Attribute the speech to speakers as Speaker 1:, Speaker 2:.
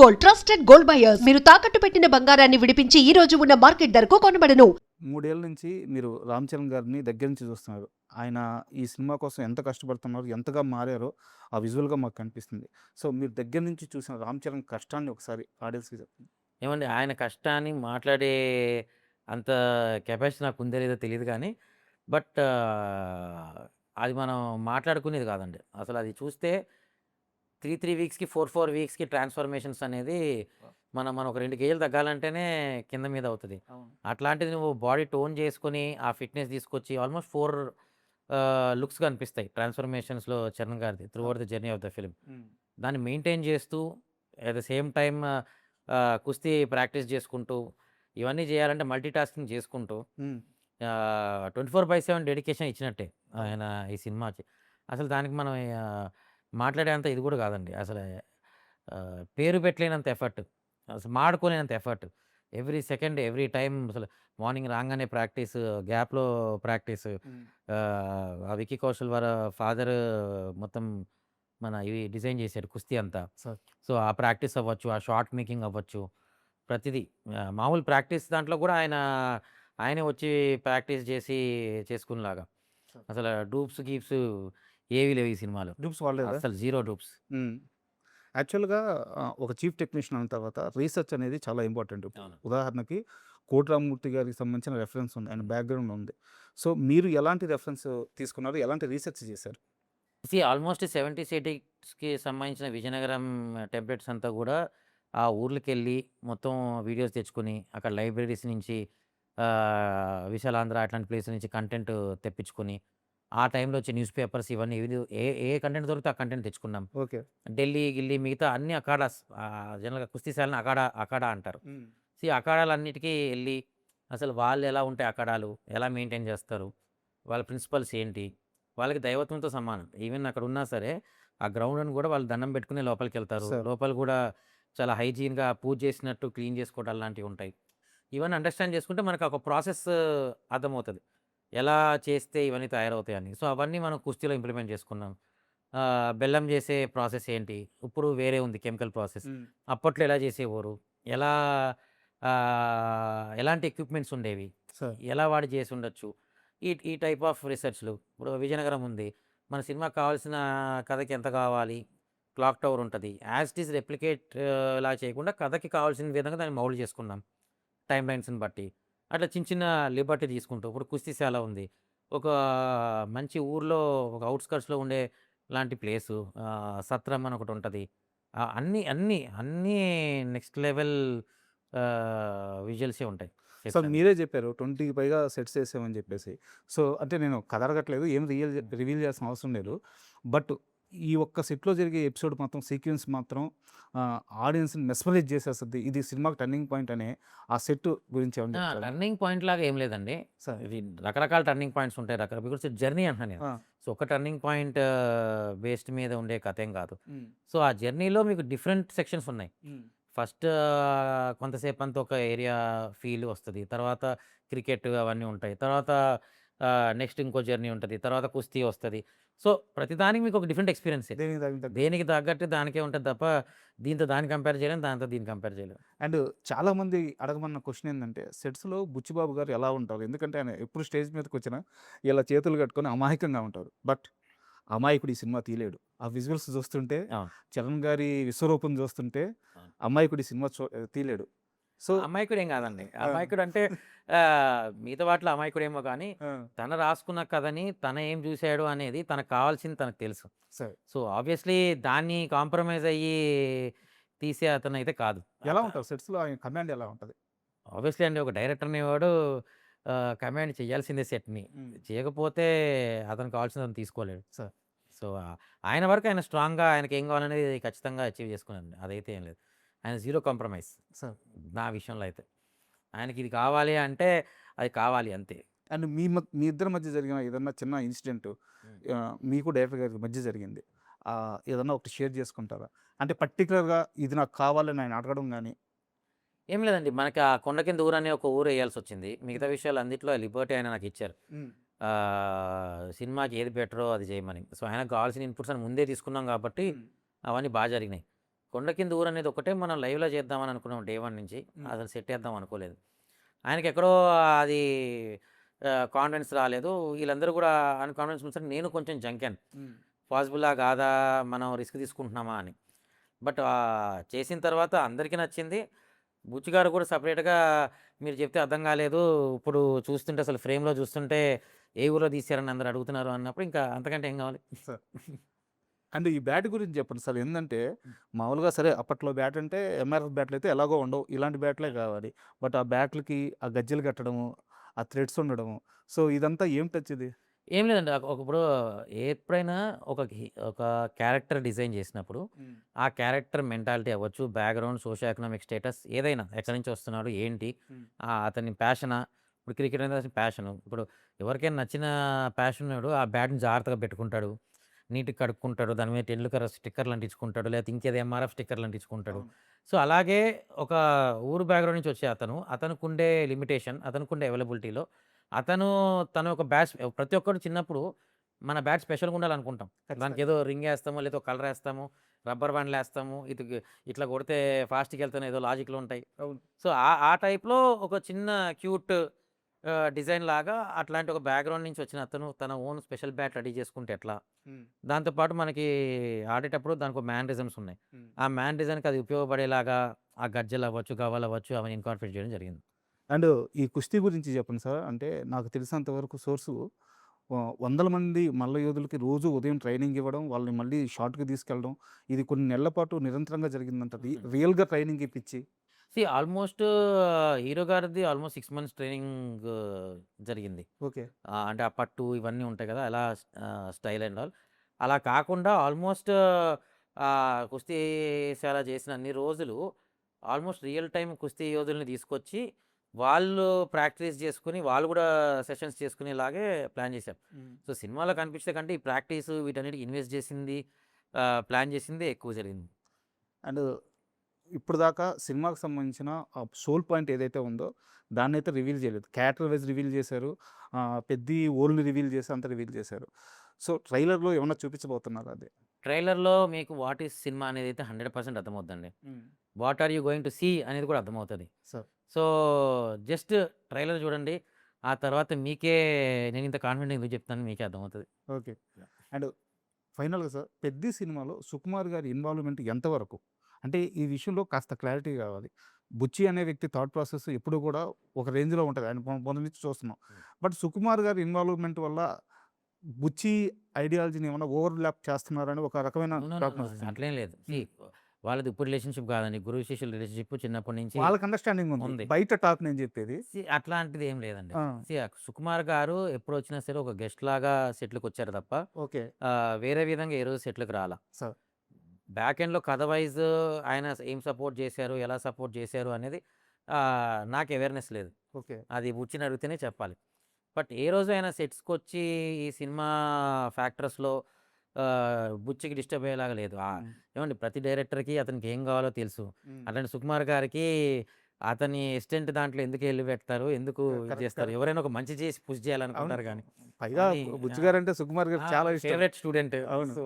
Speaker 1: Gold trusted gold buyers మీరు తాకట్టు పెట్టిన బంగారాన్ని విడిపించి ఈ రోజు ఉన్న మార్కెట్ ధరకు కొనబడను.
Speaker 2: 3 ఏళ్ల నుంచి మీరు రామ్ చరణ్ గారిని దగ్గర నుంచి చూస్తున్నారు. ఆయన ఈ సినిమా కోసం ఎంత కష్టపడుతున్నారు, ఎంతగా మారారో ఆ విజువల్‌గా మాకు కనిపిస్తుంది. సో, మీరు దగ్గర నుంచి చూసిన రామ్ చరణ్ కష్టాన్ని ఒకసారి ఆడియన్స్‌కి చెప్పండి.
Speaker 3: ఏమండి ఆయన కష్టాన్ని మాట్లాడే అంత కెపాసిటీ నాకు ఉందో లేదో తెలియదు కానీ బట్ అది మనం మాట్లాడుకునేది కాదండి. అసలు అది చూస్తే 3 వీక్స్‌కి 4 వీక్స్‌కి ట్రాన్స్‌ఫర్మేషన్స్ అనేది మనం ఒక 2 కేజీలు తగ్గాలంటేనే కింద మీద అవుతది.
Speaker 2: అవును.
Speaker 3: అట్లాంటిది నువ్వు బాడీ టోన్ చేసుకొని, ఆ ఫిట్‌నెస్ తీసుకొచ్చి ఆల్మోస్ట్ 4 లుక్స్ కనిపిస్తాయి ట్రాన్స్‌ఫర్మేషన్స్‌లో చరణ్ గారిది through out the journey of the film. దాన్ని మెయింటైన్ చేస్తూ అట్ ద సేమ్ టైమ్ కుస్తీ ప్రాక్టీస్ చేసుకుంటూ, ఇవన్నీ చేయాలంటే మల్టీ టాస్కింగ్ చేసుకుంటూ
Speaker 2: హ్మ్.
Speaker 3: 24/7 డెడికేషన్ ఇచ్చినట్టే ఆయన ఈ సినిమాకి. అసలు దానికి మనం మాట్లాడేంత ఇది కూడా కాదండి. అసలు పేరు పెట్టలేనంత ఎఫర్ట్. అసలు మాడుకోలేనంత effort. Every second, every time అసలు మార్నింగ్ రాంగానే ప్రాక్టీస్, గ్యాప్‌లో ప్రాక్టీస్.
Speaker 2: హ్మ్.
Speaker 3: ఆ విక్కీ కౌశల్ వాళ్ళ ఫాదర్ మొత్తం మన ఇవి డిజైన్ చేశారు కుస్తీ అంతా.
Speaker 2: సార్.
Speaker 3: సో, ఆ ప్రాక్టీస్ అవ్వచ్చు, ఆ షాట్ మేకింగ్ అవ్వచ్చు, ప్రతిదీ. మామూలు ప్రాక్టీస్ దాంట్లో కూడా ఆయనే వచ్చి ప్రాక్టీస్ చేసి చేసుకునేలాగా.
Speaker 2: సార్.
Speaker 3: అసలు డూప్స్, గీప్స్ ఏవి లేవు ఈ సినిమాలో.
Speaker 2: డూప్స్ వాడలేదా?
Speaker 3: అస్సలు జీరో డూప్స్.
Speaker 2: హ్మ్. యాక్చువల్‌గా ఒక చీఫ్ టెక్నీషియన్ అన్న తర్వాత రీసెర్చ్ అనేది చాలా ఇంపార్టెంట్.
Speaker 3: అవును.
Speaker 2: ఉదాహరణకి 'కోటి రామమూర్తి' గారికి సంబంధించిన రెఫరెన్స్ ఉంది. ఆయన బ్యాక్‌గ్రౌండ్ ఉంది. సో, మీరు ఎలాంటి రెఫరెన్స్ తీసుకున్నారు? ఎలాంటి రీసెర్చ్ చేశారు?
Speaker 3: ఆల్మోస్ట్ 70స్, 80స్‌కి సంబంధించిన విజయనగరం టెంప్లెట్స్ అంతా కూడా ఆ ఊర్లకెళ్ళి మొత్తం వీడియోస్ తెచ్చుకొని, అక్కడ లైబ్రరీస్ నుంచి విశాలాంధ్ర అట్లాంటి ప్లేస్ నుంచి కంటెంట్ తెప్పించుకొని, ఆ టైంలో వచ్చే న్యూస్ పేపర్స్ ఇవన్నీ ఏ ఏ కంటెంట్ దొరికితే ఆ కంటెంట్ తెచ్చుకున్నాం.
Speaker 2: ఓకే.
Speaker 3: ఢిల్లీ, గిల్లీ మిగతా అన్ని అఖాడాస్, జనరల్‌గా కుస్తీశాలని అఖాడా అంటారు.
Speaker 2: హ్మ్.
Speaker 3: అఖాడాలన్నిటికీ ఎళ్లి అసలు వాళ్ళు ఎలా ఉంటాయి అఖాడాలు, ఎలా మెయింటైన్ చేస్తారు, వాళ్ళ ప్రిన్సిపల్స్ ఏంటి, వాళ్ళకి దైవత్వంతో సమానం. ఈవెన్ అక్కడ ఉన్నా సరే, ఆ గ్రౌండ్‌ని కూడా వాళ్ళు దండం పెట్టుకునే లోపలికెళ్తారు.
Speaker 2: సార్.
Speaker 3: లోపల కూడా చాలా హైజీన్‌గా పూజ చేసినట్టు క్లీన్ చేసుకోవడం అలాంటివి ఉంటాయి. ఇవన్నీ అండర్‌స్టాండ్ చేసుకుంటే మనకు ఒక ప్రాసెస్ అర్థమవుతది. ఎలా చేస్తే ఇవన్నీ తయారవుతాయని. సో, అవన్నీ మనం కుస్తీలో ఇంప్లిమెంట్ చేసుకున్నాం. బెల్లం చేసే ప్రాసెస్ ఏంటి? ఇప్పుడు వేరే ఉంది కెమికల్ ప్రాసెస్.
Speaker 2: హ్మ్.
Speaker 3: అప్పట్లో ఎలా చేసేవారు? ఎలా ఎలాంటి ఎక్విప్‌మెంట్స్ ఉండేవి?
Speaker 2: సార్.
Speaker 3: ఎలా వాడి చేసుండొచ్చు? ఈ ఈ టైప్ ఆఫ్ రిసర్చ్‌లు. ఇప్పుడు విజయనగరం ఉంది. మన సినిమాకి కావాల్సిన కథకి ఎంత కావాలి? క్లాక్ టవర్ ఉంటది. యాజ్ ఇట్ ఈజ్ రెప్లికేట్ లా చేయకుండా కథకి కావాల్సిన విధంగా దాన్ని మౌల్డ్ చేసుకున్నాం. టైమ్ లైన్స్‌ని బట్టి. అట్లా చిన్న చిన్న లిబర్టీ తీసుకుంటూ ఇప్పుడు కుస్తీశాల ఉంది. ఒక మంచి ఊర్లో ఒక ఔట్‌స్కర్ట్స్‌లో ఉండే లాంటి ప్లేసు. సత్రం అని ఒకటుంటది. అన్నీ నెక్స్ట్ లెవెల్ విజువల్సే ఉంటాయి.
Speaker 2: సో,
Speaker 3: సెట్స్ అన్నీ.
Speaker 2: మీరే చెప్పారు 20కి పైగా సెట్స్ ఏసామని చెప్పేసి. సో, అంటే నేను కథ అడగట్లేదు. ఏం రివీల్ చేయాల్సిన అవసరం లేదు. బట్ ఈ ఒక్క సెట్‌లో జరిగే ఎపిసోడ్ మాత్రం సీక్వెన్స్ మాత్రం ఆడియన్స్‌ని మెస్మరైజ్ చేసేస్తది. ఇది సినిమాకి టర్నింగ్ పాయింట్ అనే ఆ సెట్ గురించి ఏమన్నా చెప్తారా?
Speaker 3: టర్నింగ్ పాయింట్ లాగా ఏం లేదండి.
Speaker 2: సార్.
Speaker 3: ఇది రకరకాల టర్నింగ్ పాయింట్స్ ఉంటాయి. బికాస్ జర్నీ అంటున్నా నేను.
Speaker 2: ఆ!
Speaker 3: సో, ఒక టర్నింగ్ పాయింట్ బేస్డ్ మీద ఉండే కథేం కాదు.
Speaker 2: హ్మ్.
Speaker 3: సో, ఆ జర్నీలో మీకు డిఫరెంట్ సెక్షన్స్ ఉన్నాయి.
Speaker 2: హ్మ్.
Speaker 3: ఫస్ట్ కొంతసేపంతా ఒక ఏరియా ఫీల్ వస్తది. తర్వాత క్రికెట్ అవన్నీ ఉంటాయి. తర్వాత నెక్స్ట్ ఇంకో జర్నీ ఉంటది. తర్వాత కుస్తీ వస్తది. సో, ప్రతిదానికి మీకు ఒక డిఫరెంట్ ఎక్స్‌పీరియన్సే.
Speaker 2: దేనికి దానికి తగ్గట్టు.
Speaker 3: దేనికి తగ్గట్టు దానికే ఉంటది తప్ప, దీంతో దాన్ని కంపేర్ చేయలేం. దాంతో దీన్ని కంపేర్ చేయలేం.
Speaker 2: అండ్ చాలామంది అడగమన్న క్వెషన్ ఏందంటే, సెట్స్‌లో బుచ్చిబాబు గారు ఎలా ఉంటారు? ఎందుకంటే ఆయన ఎప్పుడు స్టేజ్ మీదకొచ్చినా ఇలా చేతులు కట్టుకొని అమాయకంగా ఉంటారు. బట్ అమాయకుడు ఈ సినిమా తీయలేడు. ఆ విజువల్స్ చూస్తుంటే,
Speaker 3: అవును.
Speaker 2: చరణ్ గారి విశ్వరూపం చూస్తుంటే
Speaker 3: అవును.
Speaker 2: అమాయకుడు ఈ సినిమా తీయలేడు. సో
Speaker 3: అమాయకుడేం కాదండి.
Speaker 2: ఆ!
Speaker 3: అమాయకుడంటే మిగతా వాటిలో అమాయకుడేమో కానీ,
Speaker 2: ఆ!
Speaker 3: తను రాసుకున్న కథని తను ఏం చూసాడు అనేది తనకు కావాల్సింది తనకు తెలుసు.
Speaker 2: సరే.
Speaker 3: సో, ఆబ్వియస్‌లీ దాన్ని కాంప్రమైజ్ అయ్యి తీసే అతనైతే కాదు.
Speaker 2: ఎలా ఉంటారు సెట్స్‌లో ఆయన కమాండ్ ఎలా ఉంటది?
Speaker 3: ఆబ్వియస్‌లీ అండి, ఒక డైరెక్టర్ అనేవాడు కమాండ్ చేయాల్సిందే సెట్‌ని.
Speaker 2: హ్మ్.
Speaker 3: చేయకపోతే అతనికి కావాల్సింది అతను తీసుకోలేడు.
Speaker 2: సార్.
Speaker 3: సో, ఆయన వరకు ఆయన స్ట్రాంగ్‌గా ఆయనకేం కావాలనేది ఖచ్చితంగా అచీవ్ చేసుకున్నాడండి. అదైతే ఏం లేదు. ఆయన జీరో కాంప్రమైజ్
Speaker 2: సార్.
Speaker 3: నా విషయంలో అయితే. ఆయనకి ఇది కావాలి అంటే అది కావాలి అంతే.
Speaker 2: అండ్ మీ ఇద్దరి మధ్య జరిగిన ఏదన్నా చిన్న ఇన్సిడెంట్
Speaker 3: హ్మ్.
Speaker 2: మీకు డైరెక్టర్ గారికి మధ్య జరిగింది. ఏదన్నా ఒకటి షేర్ చేసుకుంటారా? అంటే పర్టిక్యులర్‌గా ఇది నాకు కావాలని ఆయన అడగడం గాని.
Speaker 3: ఏం లేదండి. మనకి ఆ కొండ కింద ఊరని ఒక ఊరు ఎయాల్సొచ్చింది. మిగతా విషయాలు అన్నిట్లో లిబర్టీ ఆయన నాకిచ్చారు.
Speaker 2: హ్మ్.
Speaker 3: సినిమాకి ఏది బెటరో అది చేయమని. సో, ఆయనకు కావాల్సిన ఇన్‌పుట్స్ అని ముందే తీసుకున్నాం కాబట్టి
Speaker 2: హ్మ్.
Speaker 3: అవన్నీ జరిగినాయి. కొండ కింద ఊరు అనేది ఒకటే మనం లైవ్లో చేద్దామని అనుకున్నాం డే 1 నుంచి.
Speaker 2: Hmm.
Speaker 3: అసలు సెట్ చేద్దాం అనుకోలేదు. ఆయనకి ఎక్కడో అది కాన్ఫిడెన్స్ రాలేదు. వీళ్ళందరూ కూడా అన్‌కాన్ఫిడెన్స్ ఉంచారు. నేను కొంచెం జంకాను. పాసిబులా కాదా? మనం రిస్క్ తీసుకుంటున్నామా అని. బట్ చేసిన తర్వాత అందరికీ నచ్చింది. బుచ్చి గారు కూడా సెపరేట్‌గా మీరు చెప్తే అర్థం కాలేదు. ఇప్పుడు చూస్తుంటే అసలు ఫ్రేమ్‌లో చూస్తుంటే ఏ ఊర్లో తీశారని అందరూ అడుగుతున్నారు అన్నప్పుడు ఇంకా అంతకంటే ఏం కావాలి?
Speaker 2: సార్ అండ్ ఈ బ్యాట్ గురించి చెప్పండి సార్. ఏందంటే మామూలుగా సరే అప్పట్లో బ్యాట్ అంటే ఎంఆర్ఎఫ్ బ్యాట్లు అయితే ఎలాగో ఉండవు. ఇలాంటి బ్యాట్లే కావాలి. బట్ ఆ బ్యాట్లకి ఆ గజ్జెలు కట్టడము, ఆ థ్రెడ్స్ ఉండడము. సో ఇదంతా ఏం టచ్ ఇది?
Speaker 3: ఏం లేదండి. ఇప్పుడు ఎప్పుడైనా ఒక క్యారెక్టర్ డిజైన్ చేసినప్పుడు ఆ క్యారెక్టర్ మెంటాలిటీ అవ్వచ్చు, బ్యాక్‌గ్రౌండ్, సోషియో ఎకనామిక్ స్టేటస్ ఏదైనా ఎక్కడి నుంచి వస్తున్నాడు, ఏంటి, అతని ప్యాషనా? ఇప్పుడు క్రికెట్ అనేది అతని ప్యాషను. ఇప్పుడు ఎవరికైనా నచ్చిన ప్యాషన్ ఉన్నోడు ఆ బ్యాట్‌ని జాగ్రత్తగా పెట్టుకుంటాడు. నీట్‌గా కడుక్కుంటాడు. దాని మీద టెండూల్కర్ స్టిక్కర్‌లు అంటించుకుంటాడు. లేకపోతే ఇంకేదో ఎంఆర్ఎఫ్ స్టిక్కర్‌లు అంటించుకుంటాడు.
Speaker 2: అవును.
Speaker 3: సో, అలాగే ఒక ఊరు బ్యాక్‌గ్రౌండ్ నుంచి వచ్చే అతనుకుండే లిమిటేషన్, అతనుకుండే అవైలబిలిటీలో అతను తన ఒక బ్యాచ్ ప్రతి ఒక్కడు చిన్నప్పుడు మన బ్యాట్ స్పెషల్‌గా ఉండాలనుకుంటాం.
Speaker 2: ఖచ్చితంగా.
Speaker 3: దానికేదో రింగేస్తాము, లేదో కలరేస్తాము, రబ్బర్ బ్యాండ్‌లేస్తాము. ఇట్లా కొడితే ఫాస్ట్‌గెళ్తాను ఏదో లాజిక్‌లు ఉంటాయి.
Speaker 2: అవును.
Speaker 3: సో, ఆ టైప్‌లో ఒక చిన్న క్యూట్ డిజైన్ లాగా అట్లాంటి ఒక బ్యాక్‌గ్రౌండ్ నుంచి వచ్చిన అతను తన ఓన్ స్పెషల్ బ్యాట్ రెడీ చేసుకుంటే ఎట్లా? దాంతో పాటు మనకి ఆడేటప్పుడు దానికో మ్యానరిజమ్స్ ఉన్నాయి. ఆ మ్యానరిజమ్‌కి అది ఉపయోగపడేలాగా ఆ గజ్జెలు అవ్వచ్చు, గవ్వలు అవ్వచ్చు అవన్నీ ఇన్కార్పొరేట్ చేయడం జరిగింది.
Speaker 2: అండ్ ఈ కుస్తీ గురించి చెప్పండి సార్. అంటే నాకు తెలిసినంత వరకు సోర్సు వందల మంది మల్ల యోధులకి రోజు ఉదయం ట్రైనింగ్ ఇవ్వడం, వాళ్ళని మళ్ళీ షాట్‌కి తీసుకెళ్ళడం. ఇది కొన్ని నెలల పాటు నిరంతరంగా జరిగిందంట. రియల్‌గా ట్రైనింగ్ ఇప్పించి.
Speaker 3: ఆల్మోస్ట్ హీరో గారిది ఆల్మోస్ట్ 6 మంత్స్ ట్రైనింగ్ జరిగింది.
Speaker 2: ఓకే.
Speaker 3: అంటే ఆ పట్టు ఇవన్నీ ఉంటాయి కదా! అలా స్టైల్ అండ్ ఆల్. అలా కాకుండా ఆల్మోస్ట్ కుస్తీశాల చేసిన అన్ని రోజులు ఆల్మోస్ట్ రియల్ టైమ్ కుస్తీ యోధుల్ని తీసుకొచ్చి వాళ్ళు ప్రాక్టీస్ చేసుకొని, వాళ్ళు కూడా సెషన్స్ చేసుకునేలాగే ప్లాన్ చేశాం. సో, సినిమాలో కనిపించే కంటే ఈ ప్రాక్టీస్ వీటన్నిటికి ఇన్వెస్ట్ చేసింది, ప్లాన్ చేసిందే ఎక్కువ జరిగింది.
Speaker 2: అండ్ ఇప్పటిదాకా సినిమాకి సంబంధించిన ఆ సోల్ పాయింట్ ఏదైతే ఉందో దాన్నైతే రివీల్ చేయలేదు. క్యారెక్టర్ వైస్ రివీల్ చేశారు. పెద్ది ఓల్డ్‌ని రివీల్ చేసి అంతా రివీల్ చేశారు. సో, ట్రైలర్‌లో ఏమన్నా చూపించబోతున్నారా అది?
Speaker 3: ట్రైలర్‌లో మీకు వాట్ ఈస్ సినిమా అనేదైతే 100% అర్థమవుద్దండి. What are you going to see అనేది కూడా అర్థమవుతది.
Speaker 2: సార్.
Speaker 3: సో, జస్ట్ ట్రైలర్ చూడండి. ఆ తర్వాత మీకే నేనింత కాన్ఫిడెంట్‌గా ఎందుకు చెప్తున్నానో మీకే అర్థమవుతది.
Speaker 2: ఓకే. అండ్ ఫైనల్‌గా సార్ 'పెద్ది' సినిమాలో సుకుమార్ గారి ఇన్వాల్వ్‌మెంట్ ఎంతవరకు? అంటే ఈ విషయంలో కాస్త క్లారిటీ కావాలి. 'బుచ్చి' అనే వ్యక్తి థాట్ ప్రాసెస్ ఎప్పుడు కూడా ఒక రేంజ్‌లో ఉంటది. ఆయన మొదటి నుంచి చూస్తున్నాం. బట్ సుకుమార్ గారి ఇన్వాల్వ్‌మెంట్ వల్ల 'బుచ్చి' ఐడియాలజీని ఏమన్నా ఓవర్‌లాప్ చేస్తున్నారని ఒక రకమైన
Speaker 3: నో, నో,
Speaker 2: టాక్
Speaker 3: నో.
Speaker 2: నడుస్తుంది.
Speaker 3: అట్లేం లేదు. వాళ్ళది ఇప్పుడు రిలేషన్‌షిప్ కాదండి. గురువు శిష్యుల రిలేషన్‌షిప్ చిన్నప్పటి నుంచి
Speaker 2: వాళ్ళకి అండర్‌స్టాండింగ్ ఉంది.
Speaker 3: ఉంది.
Speaker 2: బయట టాక్ నేను చెప్పేది.
Speaker 3: అట్లాంటిది ఏం లేదండి.
Speaker 2: ఆ!
Speaker 3: సుకుమార్ గారు ఎప్పుడొచ్చినా సరే ఒక గెస్ట్ లాగా సెట్‌లకొచ్చారు తప్ప
Speaker 2: ఓకే.
Speaker 3: వేరే విధంగా ఏ రోజు సెట్‌లకి రాలా.
Speaker 2: సార్.
Speaker 3: బ్యాక్ ఎండ్‌లో కథ వైస్ ఆయన ఏం సపోర్ట్ చేశారు, ఎలా సపోర్ట్ చేశారు అనేది నాకు అవేర్‌నెస్ లేదు.
Speaker 2: ఓకే.
Speaker 3: అది బుచ్చిని అడిగితేనే చెప్పాలి. బట్ ఏ రోజు ఆయన సెట్స్‌కొచ్చి ఈ సినిమా ఫ్యాక్టర్స్‌లో బుచ్చికి డిస్టర్బ్ అయ్యేలాగా లేదు. ఏమండి ప్రతి డైరెక్టర్‌కి అతనికి ఏం కావాలో తెలుసు. అట్లాంటి సుకుమార్ గారికి అతని అసిస్టెంట్ దాంట్లో ఎందుకు ఎళ్లి పెడతారు? ఎందుకు ఇది
Speaker 2: కరెక్ట్.
Speaker 3: చేస్తారు?
Speaker 2: కరెక్ట్.
Speaker 3: ఎవరైనా ఒక మంచి చేసి పుష్
Speaker 2: అవును.
Speaker 3: చేయాలనుకుంటారు గానీ.
Speaker 2: పైగా
Speaker 3: అది
Speaker 2: 'బుచ్చి' గారంటే సుకుమార్ గారికి చాలా ఇష్టం.
Speaker 3: Favourite student.
Speaker 2: అవును.
Speaker 3: సో,